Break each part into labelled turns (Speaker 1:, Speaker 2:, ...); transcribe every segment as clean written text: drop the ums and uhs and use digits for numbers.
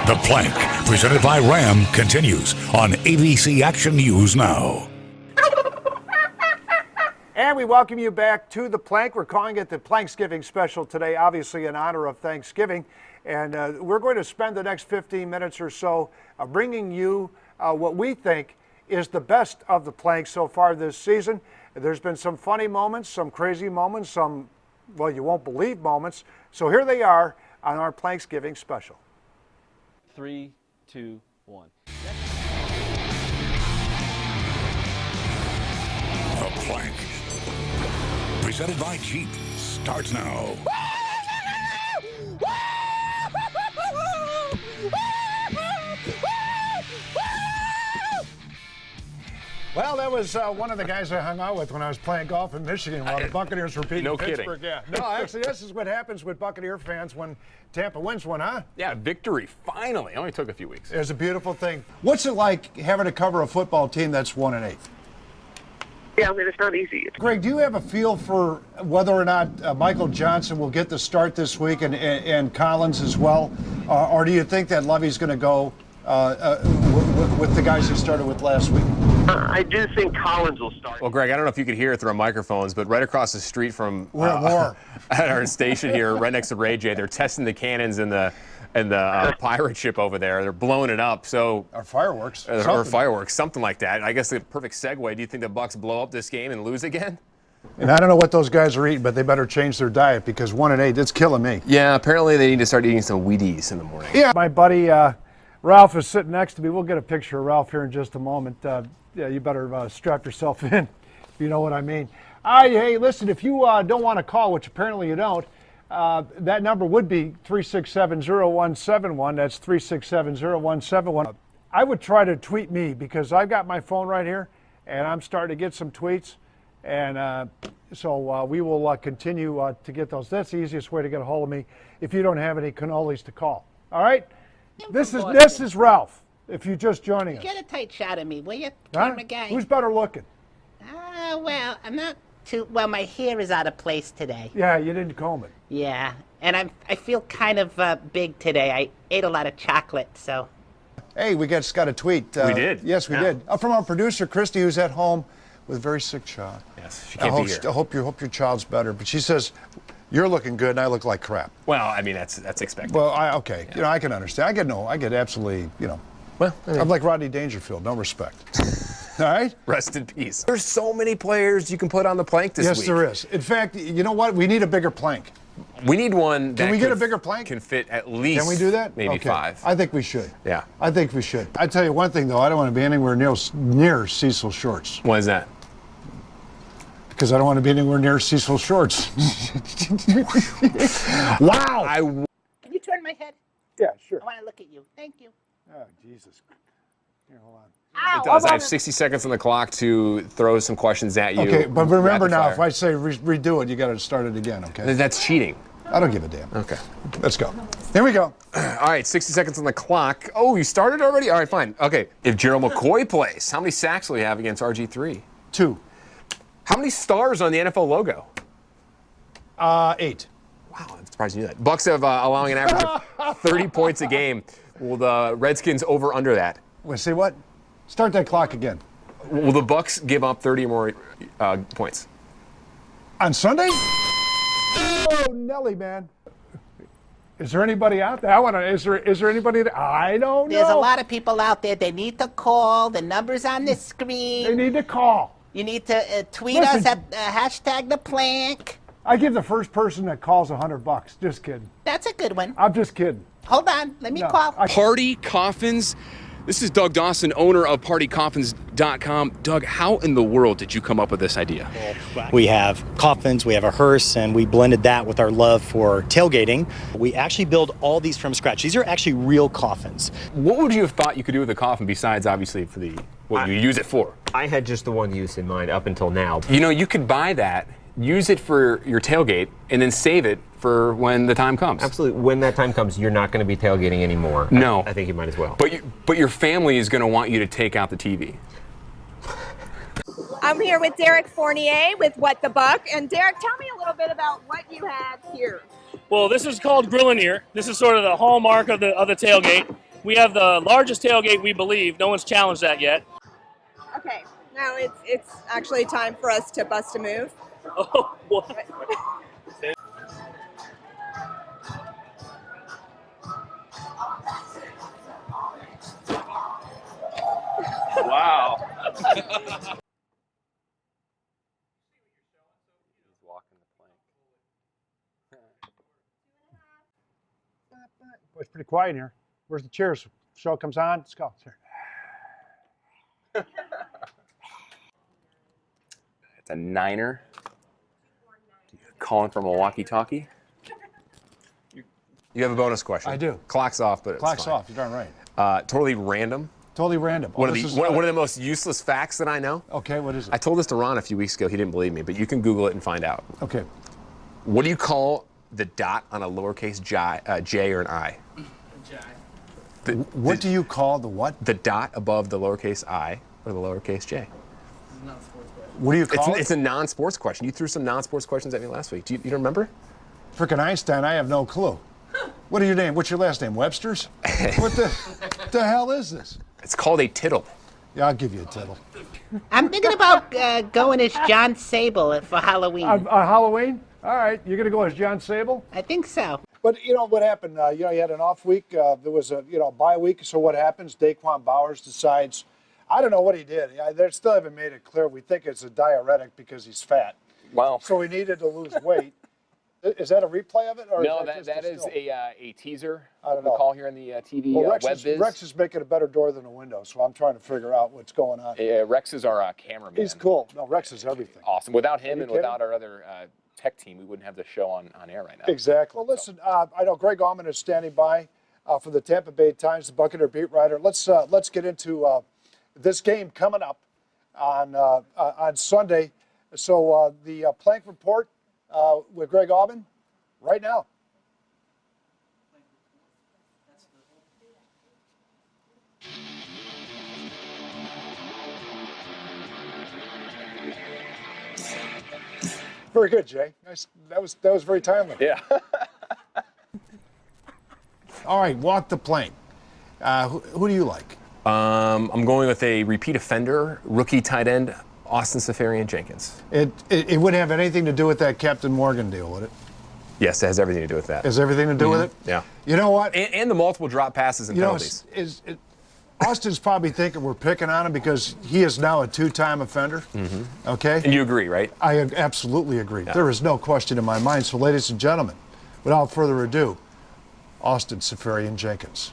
Speaker 1: The Plank, presented by Ram, continues on ABC Action News Now.
Speaker 2: And we welcome you back to The Plank. We're calling it the Planksgiving Special today, obviously in honor of Thanksgiving. And we're going to spend the next 15 minutes or so bringing you what we think is the best of the Plank so far this season. There's been some funny moments, some crazy moments, some, well, you won't believe moments. So here they are on our Planksgiving Special.
Speaker 3: 3, 2, 1.
Speaker 1: The Plank, presented by Jeep, starts now.
Speaker 2: Well, that was one of the guys I hung out with when I was playing golf in Michigan while the Buccaneers were beating Pittsburgh.
Speaker 3: Kidding.
Speaker 2: Yeah. No, actually, this is what happens with Buccaneer fans when Tampa wins one, huh?
Speaker 3: Yeah, victory, finally. Only took a few weeks.
Speaker 2: It was a beautiful thing. What's it like having to cover a football team that's 1-8?
Speaker 4: Yeah, I mean, it's not easy.
Speaker 2: Greg, do you have a feel for whether or not Michael Johnson will get the start this week and Collins as well? Or do you think that Lovey's going to go with the guys he started with last week?
Speaker 4: I do think Collins will start.
Speaker 3: Well, Greg, I don't know if you could hear it through our microphones, but right across the street from
Speaker 2: We're at war.
Speaker 3: at our station here, right next to Ray J, they're testing the cannons and the pirate ship over there. They're blowing it up. So
Speaker 2: Or fireworks.
Speaker 3: or fireworks, something like that. I guess the perfect segue. Do you think the Bucs blow up this game and lose again?
Speaker 2: And I don't know what those guys are eating, but they better change their diet because 1-8, it's killing me.
Speaker 3: Yeah, apparently they need to start eating some Wheaties in the morning.
Speaker 2: Yeah. My buddy Ralph is sitting next to me. We'll get a picture of Ralph here in just a moment. Yeah, you better strap yourself in, if you know what I mean. Hey, listen, if you don't want to call, which apparently you don't, that number would be 367-0171. That's 367-0171. I would try to tweet me because I've got my phone right here, and I'm starting to get some tweets. And so we will continue to get those. That's the easiest way to get a hold of me if you don't have any cannolis to call. All right? This is Ralph. If you're just joining us.
Speaker 5: Get a tight shot of me, will you,
Speaker 2: Huh?
Speaker 5: camera guy?
Speaker 2: Who's better looking?
Speaker 5: Well, I'm not too, well, my hair is out of place today.
Speaker 2: Yeah, you didn't comb it.
Speaker 5: Yeah, and I feel kind of big today. I ate a lot of chocolate, so.
Speaker 2: Hey, we just got a tweet.
Speaker 3: We did?
Speaker 2: Yes, we did. From our producer, Christy, who's at home with a very sick child.
Speaker 3: Yes, she can't be here.
Speaker 2: I hope your child's better. But she says, you're looking good and I look like crap.
Speaker 3: Well, I mean, that's expected.
Speaker 2: Well, okay. Yeah. You know, I can understand. I get absolutely, you know.
Speaker 3: Well, I mean,
Speaker 2: I'm like Rodney Dangerfield, no respect. All right?
Speaker 3: Rest in peace. There's so many players you can put on the plank this week.
Speaker 2: Yes, there is. In fact, you know what? We need a bigger plank.
Speaker 3: We need one that
Speaker 2: Can we get a bigger plank?
Speaker 3: Can fit at least.
Speaker 2: Can we do that?
Speaker 3: Maybe
Speaker 2: okay.
Speaker 3: 5.
Speaker 2: I think we should.
Speaker 3: Yeah.
Speaker 2: I think we should. I tell you one thing, though. I don't want to be anywhere near Cecil Shorts.
Speaker 3: Why is that?
Speaker 2: Because I don't want to be anywhere near Cecil Shorts. Wow.
Speaker 5: Can you turn my head?
Speaker 2: Yeah, sure.
Speaker 5: I want to look at you. Thank you.
Speaker 2: Oh, Jesus. Here, hold on.
Speaker 5: Ow!
Speaker 3: It does. I have 60 seconds on the clock to throw some questions at you.
Speaker 2: Okay, but remember
Speaker 3: Rapid
Speaker 2: now,
Speaker 3: fire.
Speaker 2: if I say redo it, you got to start it again, okay?
Speaker 3: That's cheating.
Speaker 2: I don't give a damn.
Speaker 3: Okay.
Speaker 2: Let's go. Here we go.
Speaker 3: All right, 60 seconds on the clock. Oh, you started already? All right, fine. Okay. If Gerald McCoy plays, how many sacks will he have against RG3?
Speaker 2: 2.
Speaker 3: How many stars on the NFL logo?
Speaker 2: 8.
Speaker 3: Wow, I'm surprised you knew that. Bucks have allowing an average of 30 points a game. Will the Redskins over under that?
Speaker 2: Wait, say what? Start that clock again.
Speaker 3: Will the Bucks give up 30 or more points?
Speaker 2: On Sunday? Oh, Nelly, man. Is there anybody out there? Is there anybody there? I don't know.
Speaker 5: There's a lot of people out there. They need to call. The number's on the screen.
Speaker 2: They need to call.
Speaker 5: You need to tweet
Speaker 2: Listen.
Speaker 5: us at hashtag the plank.
Speaker 2: I give the first person that calls $100. Just kidding.
Speaker 5: That's a good one.
Speaker 2: I'm just kidding.
Speaker 5: Hold on. Let me
Speaker 2: No,
Speaker 5: call.
Speaker 6: Party Coffins. This is Doug Dawson, owner of PartyCoffins.com. Doug, how in the world did you come up with this idea?
Speaker 7: We have coffins, we have a hearse, and we blended that with our love for tailgating. We actually build all these from scratch. These are actually real coffins.
Speaker 3: What would you have thought you could do with a coffin besides, obviously, for what you use it for?
Speaker 8: I had just the one use in mind up until now.
Speaker 3: You know, you could buy that, use it for your tailgate, and then save it for when the time comes.
Speaker 8: Absolutely. When that time comes, you're not going to be tailgating anymore.
Speaker 3: No.
Speaker 8: I think you might as well.
Speaker 3: But your family is going to want you to take out the TV.
Speaker 9: I'm here with Derek Fournier with What the Buck. And Derek, tell me a little bit about what you have here.
Speaker 10: Well, this is called Grillinier. This is sort of the hallmark of the tailgate. We have the largest tailgate, we believe. No one's challenged that yet.
Speaker 9: Okay, now it's actually time for us to bust a move.
Speaker 10: Oh, what? Wow.
Speaker 3: He's walking the plank.
Speaker 2: Boy, it's pretty quiet in here. Where's the cheers? Show comes on. Let's go. Here.
Speaker 3: It's a niner. Calling from a walkie-talkie. You have a bonus question.
Speaker 2: I do.
Speaker 3: Clock's off, but it's
Speaker 2: Clock's
Speaker 3: fine.
Speaker 2: off. You're darn right.
Speaker 3: Totally random.
Speaker 2: Totally random.
Speaker 3: One of the most useless facts that I know.
Speaker 2: Okay, what is it?
Speaker 3: I told this to Ron a few weeks ago. He didn't believe me, but you can Google it and find out.
Speaker 2: Okay.
Speaker 3: What do you call the dot on a lowercase j or an I?
Speaker 2: What do you call the what?
Speaker 3: The dot above the lowercase I or the lowercase j.
Speaker 2: What do you call it?
Speaker 3: It's a non-sports question. You threw some non-sports questions at me last week. Do you remember?
Speaker 2: Frickin' Einstein, I have no clue. What are your name? What's your last name? Webster's? What the hell is this?
Speaker 3: It's called a tittle.
Speaker 2: Yeah, I'll give you a tittle.
Speaker 5: I'm thinking about going as John Sable for Halloween.
Speaker 2: Halloween? All right, you're gonna go as John Sable?
Speaker 5: I think so.
Speaker 2: But you know what happened? You had an off week. There was a bye week. So what happens? Daquan Bowers decides. I don't know what he did. They still haven't made it clear. We think it's a diuretic because he's fat.
Speaker 3: Wow.
Speaker 2: So he needed to lose weight. Is that a replay of it? Or
Speaker 3: No,
Speaker 2: is
Speaker 3: that is a teaser.
Speaker 2: I don't know.
Speaker 3: We call here in the TV
Speaker 2: Well,
Speaker 3: web biz.
Speaker 2: Rex is making a better door than a window, so I'm trying to figure out what's going on.
Speaker 3: Rex is our cameraman.
Speaker 2: He's cool. No, Rex is everything.
Speaker 3: Awesome. Without him and
Speaker 2: kidding?
Speaker 3: without our other tech team, we wouldn't have the show on air right now.
Speaker 2: Exactly. Well, listen, I know Greg Allman is standing by for the Tampa Bay Times, the Buccaneer beat writer. Let's get into this game coming up on Sunday. So the Plank Report with Greg Allman right now. Very good, Jay. Nice. That was very timely.
Speaker 3: Yeah.
Speaker 2: All right, walk the plank. Who do you like?
Speaker 3: I'm going with a repeat offender, rookie tight end, Austin Safarian-Jenkins.
Speaker 2: It wouldn't have anything to do with that Captain Morgan deal, would it?
Speaker 3: Yes, it has everything to do with that.
Speaker 2: Has everything to do with it?
Speaker 3: Yeah.
Speaker 2: You know what?
Speaker 3: And the multiple drop passes and penalties.
Speaker 2: Austin's probably thinking we're picking on him because he is now a two-time offender. Mm-hmm. Okay?
Speaker 3: And you agree, right?
Speaker 2: I absolutely agree.
Speaker 3: Yeah.
Speaker 2: There is no question in my mind. So, ladies and gentlemen, without further ado, Austin Safarian-Jenkins.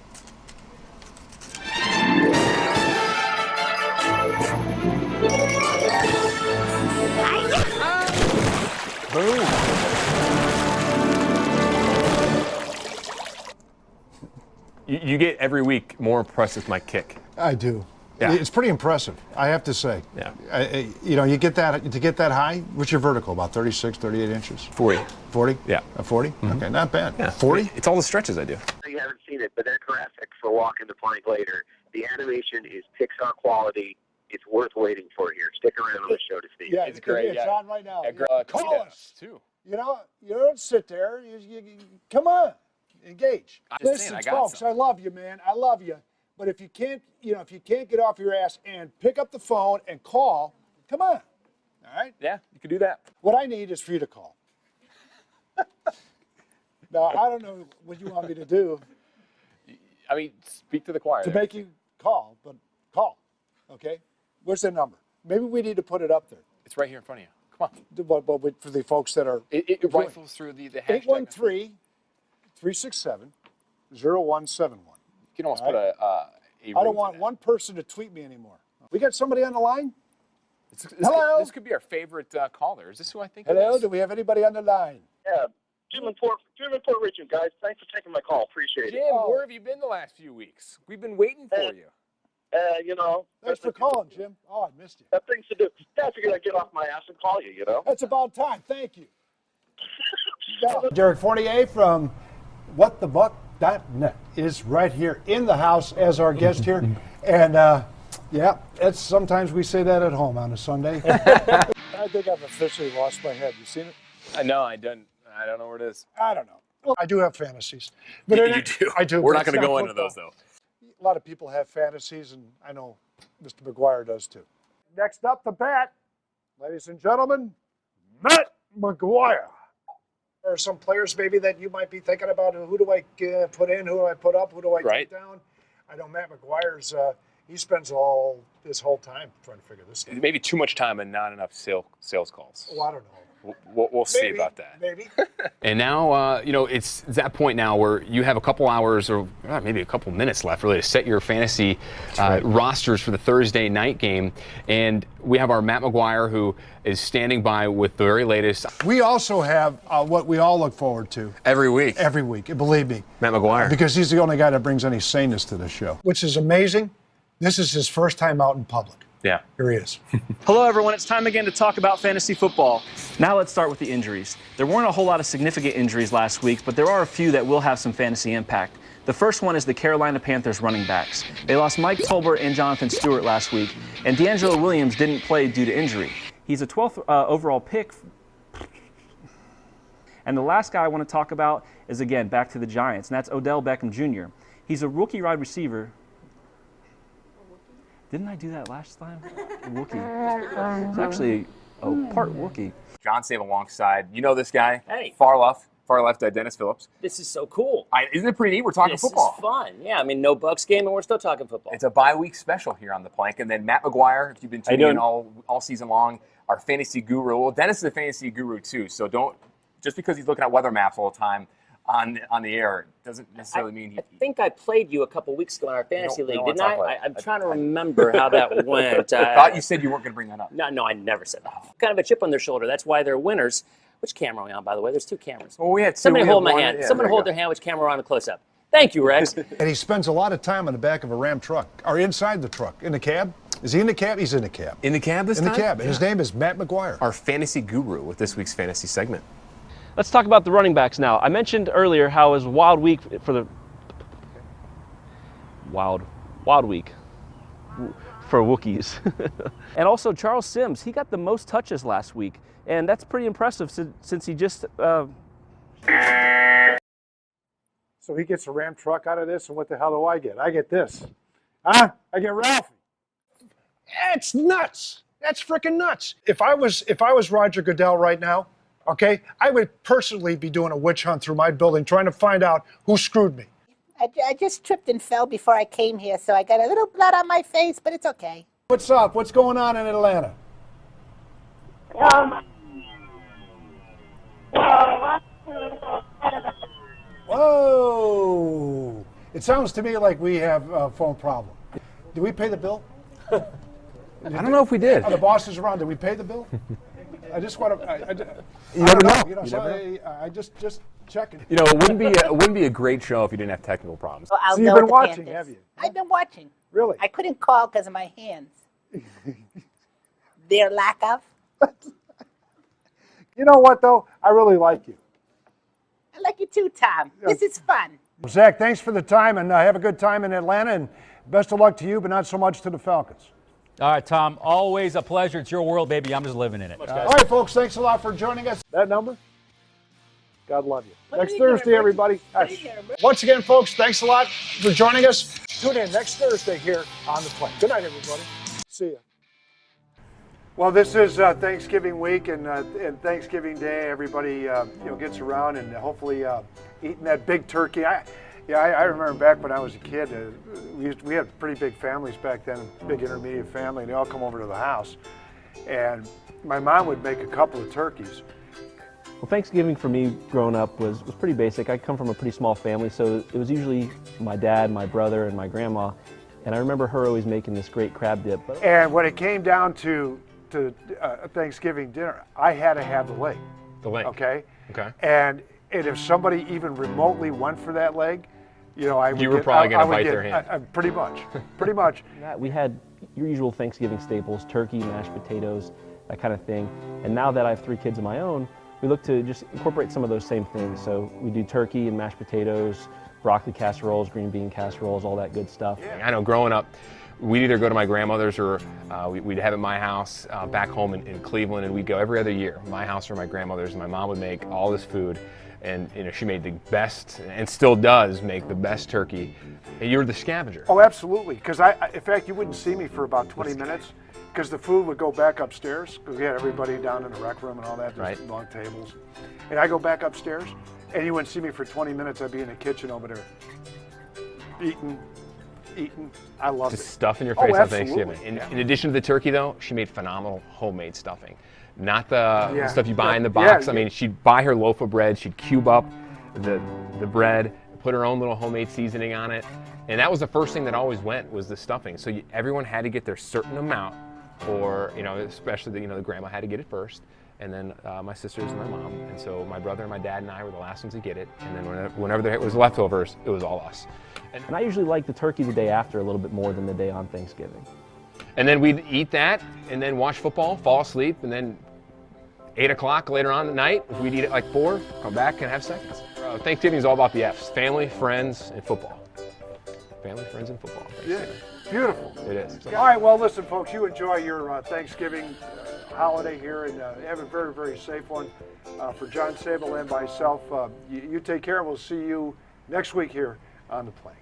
Speaker 2: Boom.
Speaker 3: You get every week more impressed with my kick.
Speaker 2: I do.
Speaker 3: Yeah.
Speaker 2: It's pretty impressive, I have to say.
Speaker 3: Yeah.
Speaker 2: You get that to get that high. What's your vertical? About 36, 38 inches.
Speaker 3: 40.
Speaker 2: 40?
Speaker 3: Yeah.
Speaker 2: 40? Mm-hmm. Okay, not bad.
Speaker 3: Yeah.
Speaker 2: 40?
Speaker 3: It's all the stretches I do.
Speaker 4: You haven't seen it, but that graphic for walking the plank later, the animation is Pixar quality. It's worth waiting for here. Stick around on the show to see.
Speaker 2: Yeah,
Speaker 3: It's great.
Speaker 2: It's on right now.
Speaker 3: Call
Speaker 2: Call us
Speaker 3: too.
Speaker 2: You don't sit there. You come on, engage.
Speaker 3: I'm just
Speaker 2: Listen,
Speaker 3: saying, I got
Speaker 2: folks,
Speaker 3: some.
Speaker 2: I love you, man. I love you. But if you can't get off your ass and pick up the phone and call, come on. All right?
Speaker 3: Yeah, you can do that.
Speaker 2: What I need is for you to call. Now, I don't know what you want me to do
Speaker 3: I mean, speak to the choir.
Speaker 2: to
Speaker 3: there.
Speaker 2: make you call, but call. Okay? Where's the number? Maybe we need to put it up there.
Speaker 3: It's right here in front of you. Come on.
Speaker 2: But for the folks that are
Speaker 3: It rifles through the hashtag.
Speaker 2: 813-367-0171. You
Speaker 3: You can almost
Speaker 2: All
Speaker 3: put a
Speaker 2: I don't want one person to tweet me anymore. We got somebody on the line?
Speaker 3: Hello. This could be our favorite caller. Is this who I think?
Speaker 2: Hello?
Speaker 3: It is?
Speaker 2: Do we have anybody on the line?
Speaker 4: Yeah, Jim in Port Richmond, guys. Thanks for taking my call. Appreciate it.
Speaker 3: Jim, where have you been the last few weeks? We've been waiting for you.
Speaker 2: Thanks for calling, Jim. Oh, I missed you.
Speaker 4: Got things to do. Yeah, I figured I'd get off my ass and call you,
Speaker 2: That's about time. Thank you. Derek Fournier from WhatTheBuck.net is right here in the house as our guest here. And, sometimes we say that at home on a Sunday. I think I've officially lost my head. You seen it?
Speaker 3: I know. I don't know where it is.
Speaker 2: I don't know. Well, I do have fantasies. But
Speaker 3: You do.
Speaker 2: I do.
Speaker 3: We're
Speaker 2: but
Speaker 3: not going
Speaker 2: it's
Speaker 3: to go into
Speaker 2: football.
Speaker 3: those, though.
Speaker 2: A lot of people have fantasies, and I know Mr. McGuire does too. Next up to bat, ladies and gentlemen, Matt McGuire. There are some players maybe that you might be thinking about, who do I put in, who do I put up, who do I take down? I know Matt McGuire's, he spends all his whole time trying to figure this out.
Speaker 6: Maybe too much time and not enough sales calls.
Speaker 2: Oh, I don't know.
Speaker 6: We'll see about that.
Speaker 2: Maybe.
Speaker 6: And now, it's that point now where you have a couple hours or maybe a couple minutes left really to set your fantasy rosters for the Thursday night game. And we have our Matt McGuire who is standing by with the very latest.
Speaker 2: We also have what we all look forward to.
Speaker 3: Every week.
Speaker 2: Every week, believe me.
Speaker 3: Matt McGuire.
Speaker 2: Because he's the only guy that brings any saneness to the show. Which is amazing. This is his first time out in public.
Speaker 3: Yeah.
Speaker 2: Here he is.
Speaker 11: Hello, everyone. It's time again to talk about fantasy football. Now let's start with the injuries. There weren't a whole lot of significant injuries last week, but there are a few that will have some fantasy impact. The first one is the Carolina Panthers running backs. They lost Mike Tolbert and Jonathan Stewart last week, and D'Angelo Williams didn't play due to injury. He's a 12th overall pick. And the last guy I want to talk about is, again, back to the Giants, and that's Odell Beckham Jr. He's a rookie wide receiver. Didn't I do that last time? Wookie. It's actually a part Wookie.
Speaker 3: John Save alongside, this guy?
Speaker 10: Hey.
Speaker 3: Far left Dennis Phillips.
Speaker 10: This is so cool.
Speaker 3: Isn't it pretty neat? We're talking football.
Speaker 10: This is fun. Yeah, no Bucks game, and we're still talking football.
Speaker 3: It's a bye-week special here on the Plank. And then Matt McGuire, if you've been tuning in all season long, our fantasy guru. Well, Dennis is a fantasy guru too, so just because he's looking at weather maps all the time on the air doesn't necessarily mean
Speaker 10: I think I played you a couple weeks ago in our fantasy league, didn't I? I'm trying to remember how that went.
Speaker 3: I thought you said you weren't going to bring that up.
Speaker 10: No, I never said that. Kind of a chip on their shoulder. That's why they're winners. Which camera are we on, by the way? There's two cameras.
Speaker 3: Well, we had two.
Speaker 10: Somebody hold my hand. Yeah, Someone hold their hand. Which camera on a close-up? Thank you, Rex.
Speaker 2: And he spends a lot of time on the back of a Ram truck, or inside the truck, in the cab. Is he in the cab? He's in the cab.
Speaker 3: In the cab this time?
Speaker 2: In the cab. And his name is Matt McGuire.
Speaker 3: Our fantasy guru with this week's fantasy segment.
Speaker 11: Let's talk about the running backs now. I mentioned earlier how it was a wild week for the wild week for Wookiees. And also Charles Sims, he got the most touches last week, and that's pretty impressive since he just
Speaker 2: So he gets a Ram truck out of this, and what the hell do I get? I get this. I get Ralphie. It's nuts. That's freaking nuts. If I was Roger Goodell right now, okay, I would personally be doing a witch hunt through my building trying to find out who screwed me.
Speaker 5: I just tripped and fell before I came here, so I got a little blood on my face, but it's okay.
Speaker 2: What's up? What's going on in Atlanta? Whoa! It sounds to me like we have a phone problem. Did we pay the bill?
Speaker 3: I don't know if we did.
Speaker 2: Are the bosses around? Did we pay the bill? I just want to.
Speaker 3: You never know.
Speaker 2: I just checking.
Speaker 3: It wouldn't be a great show if you didn't have technical problems.
Speaker 5: Well,
Speaker 2: So you've been watching, have you?
Speaker 5: I've been watching.
Speaker 2: Really?
Speaker 5: I couldn't call because of my hands. Their lack of.
Speaker 2: You know what, though? I really like you.
Speaker 5: I like you too, Tom.
Speaker 2: Yeah.
Speaker 5: This is fun.
Speaker 2: Well, Zach, thanks for the time, and have a good time in Atlanta, and best of luck to you, but not so much to the Falcons.
Speaker 12: All right, Tom, always a pleasure. It's your world, baby. I'm just living in it.
Speaker 2: All right, folks, thanks a lot for joining us. That number? God love you. Next Thursday, everybody. Once again, folks, thanks a lot for joining us. Tune in next Thursday here on The Plank. Good night, everybody. See ya. Well, this is Thanksgiving week and Thanksgiving Day. Everybody gets around and hopefully eating that big turkey. I remember back when I was a kid, we had pretty big families back then, big intermediate family, and they all come over to the house. And my mom would make a couple of turkeys.
Speaker 11: Well, Thanksgiving for me growing up was pretty basic. I come from a pretty small family, so it was usually my dad, my brother, and my grandma. And I remember her always making this great crab dip.
Speaker 2: And when it came down to Thanksgiving dinner, I had to have the leg.
Speaker 3: The leg.
Speaker 2: Okay?
Speaker 3: Okay.
Speaker 2: And if somebody even remotely went for that leg, I would
Speaker 3: You were probably going to bite their hand.
Speaker 2: Pretty much. Pretty much.
Speaker 11: We had your usual Thanksgiving staples, turkey, mashed potatoes, that kind of thing. And now that I have 3 kids of my own, we look to just incorporate some of those same things. So we do turkey and mashed potatoes, broccoli casseroles, green bean casseroles, all that good stuff.
Speaker 3: Yeah. I know growing up, we'd either go to my grandmother's or we'd have it at my house back home in Cleveland, and we'd go every other year, my house or my grandmother's, and my mom would make all this food.
Speaker 6: And she made the best, and still does make the best turkey. And you're the scavenger.
Speaker 2: Oh, absolutely. Because in fact, you wouldn't see me for about 20 minutes because the food would go back upstairs because we had everybody down in the rec room and all that, just long tables. And I go back upstairs, and you wouldn't see me for 20 minutes. I'd be in the kitchen over there, eating. I love it.
Speaker 6: Just stuff in your face on
Speaker 2: absolutely.
Speaker 6: Thanksgiving. In addition to the turkey, though, she made phenomenal homemade stuffing. Not the stuff you buy in the box. I mean, she'd buy her loaf of bread, she'd cube up the bread, put her own little homemade seasoning on it, and that was the first thing that always went, was the stuffing. So everyone had to get their certain amount, or especially the grandma had to get it first, and then my sisters and my mom, and so my brother and my dad and I were the last ones to get it, and then whenever there was leftovers, it was all us.
Speaker 11: And I usually like the turkey the day after a little bit more than the day on Thanksgiving.
Speaker 6: And then we'd eat that, and then watch football, fall asleep, and then 8 o'clock later on at night, if we'd eat at like 4, come back and have seconds. Thanksgiving is all about the F's: family, friends, and football. Family, friends, and football.
Speaker 2: Yeah, beautiful.
Speaker 6: It is.
Speaker 2: All right, well, listen, folks, you enjoy your Thanksgiving holiday here, and have a very, very safe one. For John Sable and myself, you take care, and we'll see you next week here on The Plank.